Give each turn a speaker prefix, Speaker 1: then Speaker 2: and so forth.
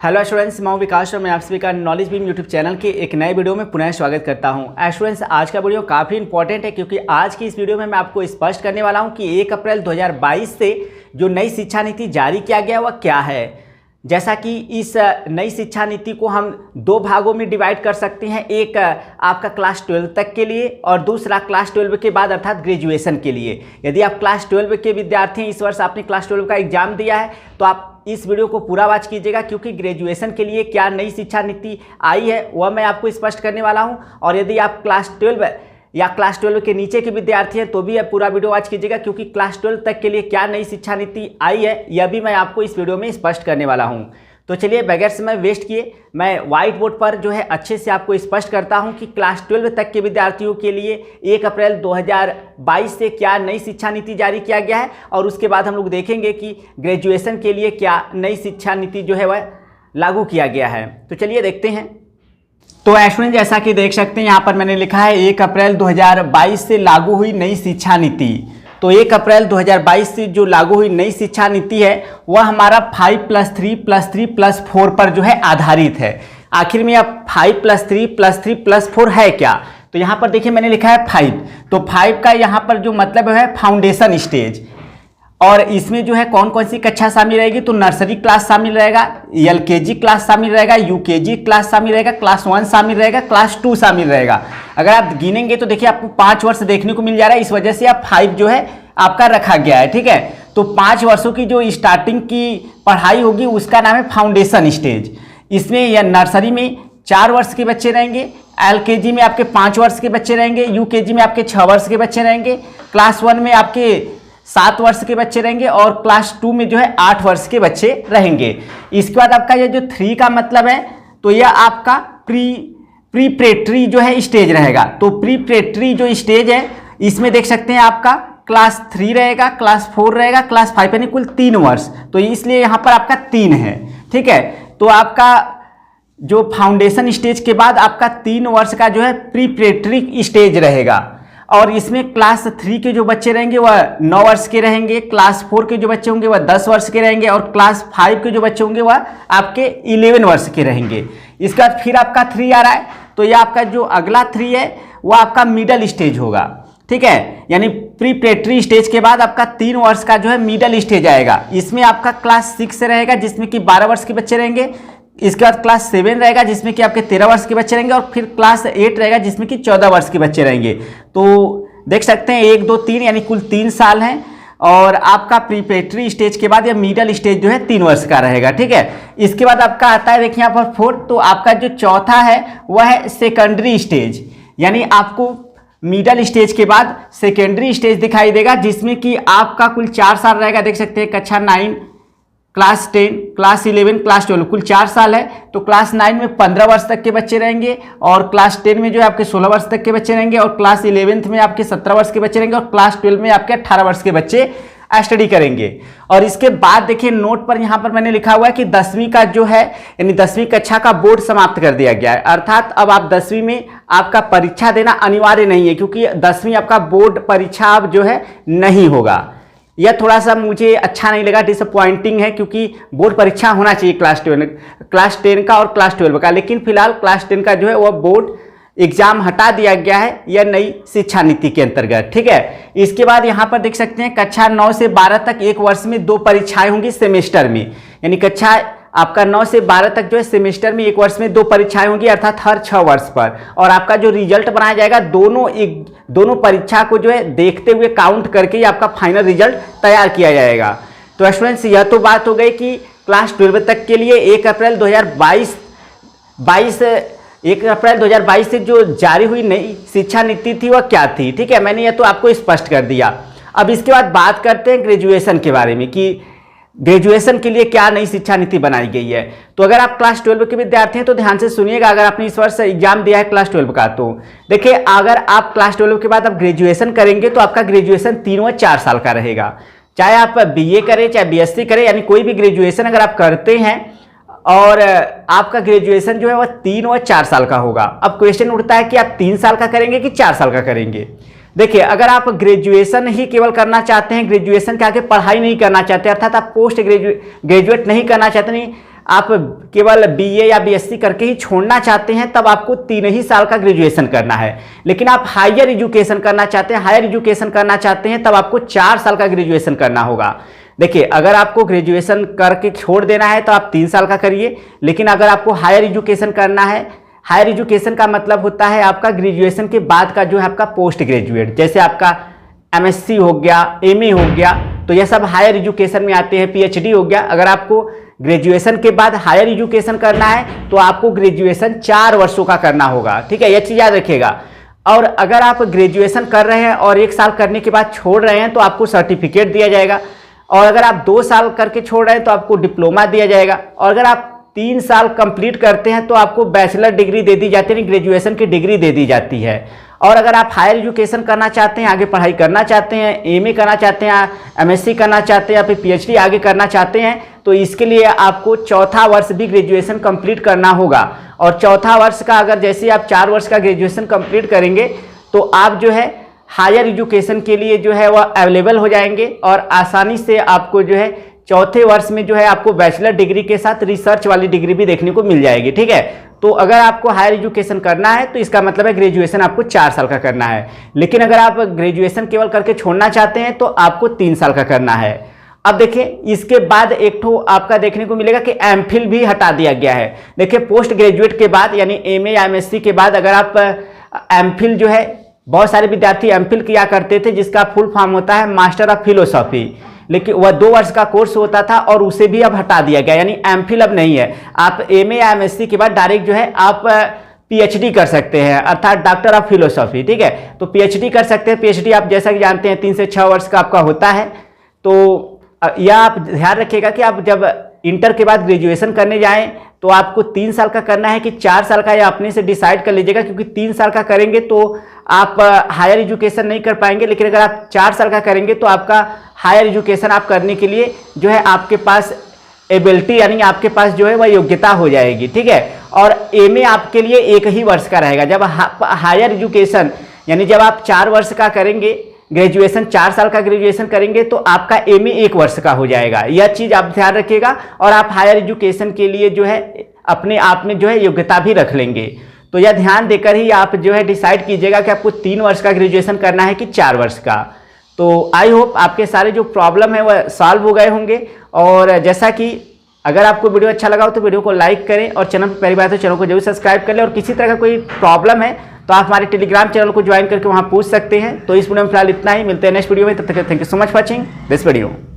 Speaker 1: Hello students, मैं विकास और मैं आप सभी का नॉलेज बीम यूट्यूब चैनल के एक नए वीडियो में पुनः स्वागत करता हूं। स्टूडेंट्स, आज का वीडियो काफ़ी इंपॉर्टेंट है क्योंकि आज की इस वीडियो में मैं आपको स्पष्ट करने वाला हूं कि 1 अप्रैल 2022 से जो नई शिक्षा नीति जारी किया गया वह क्या है। जैसा कि इस नई शिक्षा नीति को हम दो भागों में डिवाइड कर सकते हैं, एक आपका क्लास 12 तक के लिए और दूसरा क्लास 12 के बाद अर्थात ग्रेजुएशन के लिए। यदि आप क्लास 12 के विद्यार्थी हैं, इस वर्ष आपने क्लास 12 का एग्जाम दिया है, तो आप इस वीडियो को पूरा वॉच कीजिएगा क्योंकि ग्रेजुएशन के लिए क्या नई शिक्षा नीति आई है वह मैं आपको स्पष्ट करने वाला हूं। और यदि आप क्लास 12 या क्लास 12 के नीचे के विद्यार्थी हैं तो भी आप पूरा वीडियो वॉच कीजिएगा क्योंकि क्लास 12 तक के लिए क्या नई शिक्षा नीति आई है यह भी मैं आपको इस वीडियो में स्पष्ट करने वाला हूं। तो चलिए बगैर समय वेस्ट किए मैं व्हाइट बोर्ड पर जो है अच्छे से आपको स्पष्ट करता हूं कि क्लास 12 तक के विद्यार्थियों के लिए 1 अप्रैल 2022 से क्या नई शिक्षा नीति जारी किया गया है और उसके बाद हम लोग देखेंगे कि ग्रेजुएशन के लिए क्या नई शिक्षा नीति जो है वह लागू किया गया है। तो चलिए देखते हैं। तो स्टूडेंट, जैसा कि देख सकते हैं यहाँ पर मैंने लिखा है 1 अप्रैल 2022 से लागू हुई नई शिक्षा नीति। तो 1 अप्रैल 2022 से जो लागू हुई नई शिक्षा नीति है वह हमारा 5+3+3+4 पर जो है आधारित है। आखिर में अब 5+3+3+4 है क्या? तो यहाँ पर देखिए मैंने लिखा है 5। तो 5 का यहाँ पर जो मतलब है फाउंडेशन स्टेज। और इसमें जो है कौन कौन सी कक्षा शामिल रहेगी? तो नर्सरी क्लास शामिल रहेगा, LKG क्लास शामिल रहेगा, UKG क्लास शामिल रहेगा, क्लास 1 शामिल रहेगा, क्लास 2 शामिल रहेगा। अगर आप गिनेंगे तो देखिए आपको 5 वर्ष देखने को मिल जा रहा है, इस वजह से आप 5 जो है आपका रखा गया है। ठीक है, तो 5 वर्षों की जो स्टार्टिंग की पढ़ाई होगी उसका नाम है फाउंडेशन स्टेज। इसमें या नर्सरी में 4 वर्ष के बच्चे रहेंगे, LKG में आपके 5 वर्ष के बच्चे रहेंगे, UKG में आपके 6 वर्ष के बच्चे रहेंगे, क्लास 1 में आपके 7 वर्ष के बच्चे रहेंगे और क्लास 2 में जो है 8 वर्ष के बच्चे रहेंगे। इसके बाद आपका ये जो 3 का मतलब है तो यह आपका प्रीपरेटरी जो है स्टेज रहेगा। तो प्रीपरेटरी जो स्टेज है इसमें देख सकते हैं आपका क्लास 3 रहेगा, क्लास 4 रहेगा, क्लास 5 यानी कुल 3 वर्ष। तो इसलिए यहाँ पर आपका 3 है। ठीक है, तो आपका जो फाउंडेशन स्टेज के बाद आपका 3 वर्ष का जो है प्रीपरेटरी स्टेज रहेगा। और इसमें क्लास 3 के जो बच्चे रहेंगे वह 9 वर्ष के रहेंगे, क्लास 4 के जो बच्चे होंगे वह 10 वर्ष के रहेंगे और क्लास 5 के जो बच्चे होंगे वह आपके 11 वर्ष के रहेंगे। इसका फिर आपका 3 आ रहा है, तो यह आपका जो अगला 3 है वह आपका मिडल स्टेज होगा। ठीक है, यानी प्रीपरेटरी स्टेज के बाद आपका 3 वर्ष का जो है मिडल स्टेज आएगा। इसमें आपका क्लास 6 रहेगा जिसमें कि 12 वर्ष के बच्चे रहेंगे। इसके बाद क्लास 7 रहेगा जिसमें कि आपके 13 वर्ष के बच्चे रहेंगे और फिर क्लास 8 रहेगा जिसमें कि 14 वर्ष के बच्चे रहेंगे। तो देख सकते हैं 1 2 3 यानी कुल 3 साल हैं। और आपका प्रीपरेटरी स्टेज के बाद या मिडल स्टेज जो है 3 वर्ष का रहेगा। ठीक है, इसके बाद आपका आता है देखिए यहाँ पर 4। तो आपका जो चौथा है वह है सेकेंडरी स्टेज, यानी आपको मिडल स्टेज के बाद सेकेंडरी स्टेज दिखाई देगा जिसमें कि आपका कुल 4 साल रहेगा। देख सकते हैं कक्षा 9, क्लास 10, क्लास 11, क्लास 12 कुल 4 साल है। तो क्लास 9 में 15 वर्ष तक के बच्चे रहेंगे और क्लास 10 में जो है आपके 16 वर्ष तक के बच्चे रहेंगे और क्लास 11th में आपके 17 वर्ष के बच्चे रहेंगे और क्लास 12 में आपके 18 वर्ष के बच्चे स्टडी करेंगे। और इसके बाद देखिए नोट पर यहाँ पर मैंने लिखा हुआ है कि 10वीं का जो है यानी 10वीं कक्षा का बोर्ड समाप्त कर दिया गया है। अर्थात अब आप 10वीं में आपका परीक्षा देना अनिवार्य नहीं है क्योंकि 10वीं आपका बोर्ड परीक्षा अब जो है नहीं होगा। यह थोड़ा सा मुझे अच्छा नहीं लगा, डिसअपॉइंटिंग है क्योंकि बोर्ड परीक्षा होना चाहिए क्लास 10 का और क्लास 12 का। लेकिन फिलहाल क्लास 10 का जो है वह बोर्ड एग्जाम हटा दिया गया है यह नई शिक्षा नीति के अंतर्गत। ठीक है, इसके बाद यहाँ पर देख सकते हैं कक्षा 9 से 12 तक 1 वर्ष में 2 परीक्षाएं होंगी सेमेस्टर में। यानी कक्षा आपका 9 से 12 तक जो है सेमेस्टर में 1 वर्ष में 2 परीक्षाएं होंगी अर्थात हर 6 वर्ष पर। और आपका जो रिजल्ट बनाया जाएगा दोनों परीक्षा को जो है देखते हुए काउंट करके ही आपका फाइनल रिजल्ट तैयार किया जाएगा। तो स्टूडेंट्स, यह तो बात हो गई कि क्लास 12 तक के लिए 1 अप्रैल 2022 से जो जारी हुई नई शिक्षा नीति थी वह क्या थी। ठीक है, मैंने यह तो आपको स्पष्ट कर दिया। अब इसके बाद बात करते हैं ग्रेजुएशन के बारे में कि ग्रेजुएशन के लिए क्या नई शिक्षा नीति बनाई गई है। तो अगर आप क्लास 12 के विद्यार्थी हैं तो ध्यान से सुनिएगा। अगर आपने इस वर्ष एग्जाम दिया है क्लास 12 का तो देखिए अगर आप क्लास 12 के बाद आप ग्रेजुएशन करेंगे तो आपका ग्रेजुएशन 3 व 4 साल का रहेगा। चाहे आप BA करें चाहे BSc करें, यानी कोई भी ग्रेजुएशन अगर आप करते हैं और आपका ग्रेजुएशन जो है वह 3 व 4 साल का होगा। अब क्वेश्चन उठता है कि आप 3 साल का करेंगे कि 4 साल का करेंगे। देखिए अगर आप ग्रेजुएशन ही केवल करना चाहते हैं, ग्रेजुएशन के आगे पढ़ाई नहीं करना चाहते, अर्थात आप पोस्ट ग्रेजुएट नहीं करना चाहते, नहीं आप केवल बीए या बीएससी करके ही छोड़ना चाहते हैं तब आपको 3 ही साल का ग्रेजुएशन करना है। लेकिन आप हायर एजुकेशन करना चाहते हैं तब आपको 4 साल का ग्रेजुएशन करना होगा। देखिए, अगर आपको ग्रेजुएशन करके छोड़ देना है तो आप 3 साल का करिए, लेकिन अगर आपको हायर एजुकेशन करना है, हायर एजुकेशन का मतलब होता है आपका ग्रेजुएशन के बाद का जो है आपका पोस्ट ग्रेजुएट, जैसे आपका एमएससी हो गया, एमए हो गया, तो यह सब हायर एजुकेशन में आते हैं। पीएचडी हो गया। अगर आपको ग्रेजुएशन के बाद हायर एजुकेशन करना है तो आपको ग्रेजुएशन 4 वर्षों का करना होगा। ठीक है, यह चीज़ याद रखिएगा। और अगर आप ग्रेजुएशन कर रहे हैं और 1 साल करने के बाद छोड़ रहे हैं तो आपको सर्टिफिकेट दिया जाएगा, और अगर आप 2 साल करके छोड़ रहे हैं तो आपको डिप्लोमा दिया जाएगा, और अगर आप 3 साल कंप्लीट करते हैं तो आपको बैचलर डिग्री दे दी जाती है, ग्रेजुएशन की डिग्री दे दी जाती है। और अगर आप हायर एजुकेशन करना चाहते हैं, आगे पढ़ाई करना चाहते हैं, एमए करना चाहते हैं, एमएससी करना चाहते हैं या फिर पीएचडी आगे करना चाहते हैं, तो इसके लिए आपको 4था वर्ष भी ग्रेजुएशन कंप्लीट करना होगा। और 4था वर्ष का अगर जैसे आप 4 वर्ष का ग्रेजुएशन कंप्लीट करेंगे तो आप जो है हायर एजुकेशन के लिए जो है वह अवेलेबल हो जाएंगे, और आसानी से आपको जो है 4थे वर्ष में जो है आपको बैचलर डिग्री के साथ रिसर्च वाली डिग्री भी देखने को मिल जाएगी। ठीक है, तो अगर आपको हायर एजुकेशन करना है तो इसका मतलब है ग्रेजुएशन आपको 4 साल का करना है। लेकिन अगर आप ग्रेजुएशन केवल करके छोड़ना चाहते हैं तो आपको 3 साल का करना है। अब देखिए, इसके बाद एक ठो आपका देखने को मिलेगा कि एमफिल भी हटा दिया गया है। देखिए, पोस्ट ग्रेजुएट के बाद यानी एमए या एमएससी के बाद अगर आप एमफिल जो है, बहुत सारे विद्यार्थी एमफिल किया करते थे जिसका फुल फॉर्म होता है मास्टर ऑफ फिलोसॉफी, लेकिन वह 2 वर्ष का कोर्स होता था और उसे भी अब हटा दिया गया, यानी एमफिल अब नहीं है। आप एमए या एमएससी के बाद डायरेक्ट जो है आप पीएचडी कर सकते हैं, अर्थात डॉक्टर ऑफ फिलोसॉफी। ठीक है, तो पीएचडी कर सकते हैं। पीएचडी आप जैसा कि जानते हैं 3 से 6 वर्ष का आपका होता है। तो यह आप ध्यान रखिएगा कि आप जब इंटर के बाद ग्रेजुएशन करने जाएं तो आपको 3 साल का करना है कि 4 साल का, या अपने से डिसाइड कर लीजिएगा, क्योंकि 3 साल का करेंगे तो आप हायर एजुकेशन नहीं कर पाएंगे, लेकिन अगर आप 4 साल का करेंगे तो आपका हायर एजुकेशन आप करने के लिए जो है आपके पास एबिलिटी यानी आपके पास जो है वह योग्यता हो जाएगी। ठीक है, और एमए आपके लिए 1 ही वर्ष का रहेगा। जब हायर एजुकेशन यानी जब आप 4 वर्ष का करेंगे ग्रेजुएशन, 4 साल का ग्रेजुएशन करेंगे तो आपका एमए 1 वर्ष का हो जाएगा। यह चीज़ आप ध्यान रखिएगा, और आप हायर एजुकेशन के लिए जो है अपने आप में जो है योग्यता भी रख लेंगे। तो यह ध्यान देकर ही आप जो है डिसाइड कीजिएगा कि आपको 3 वर्ष का ग्रेजुएशन करना है कि 4 वर्ष का। तो आई होप आपके सारे जो प्रॉब्लम है वह सॉल्व हो गए होंगे। और जैसा कि अगर आपको वीडियो अच्छा लगा हो तो वीडियो को लाइक करें, और चैनल पर पहली बार तो चैनल को जरूर सब्सक्राइब कर लें। और किसी तरह का कोई प्रॉब्लम है तो आप हमारे टेलीग्राम चैनल को ज्वाइन करके वहाँ पूछ सकते हैं। तो इस वीडियो में फिलहाल इतना ही, मिलते हैं नेक्स्ट वीडियो में। तब तक thank you so much for watching this video.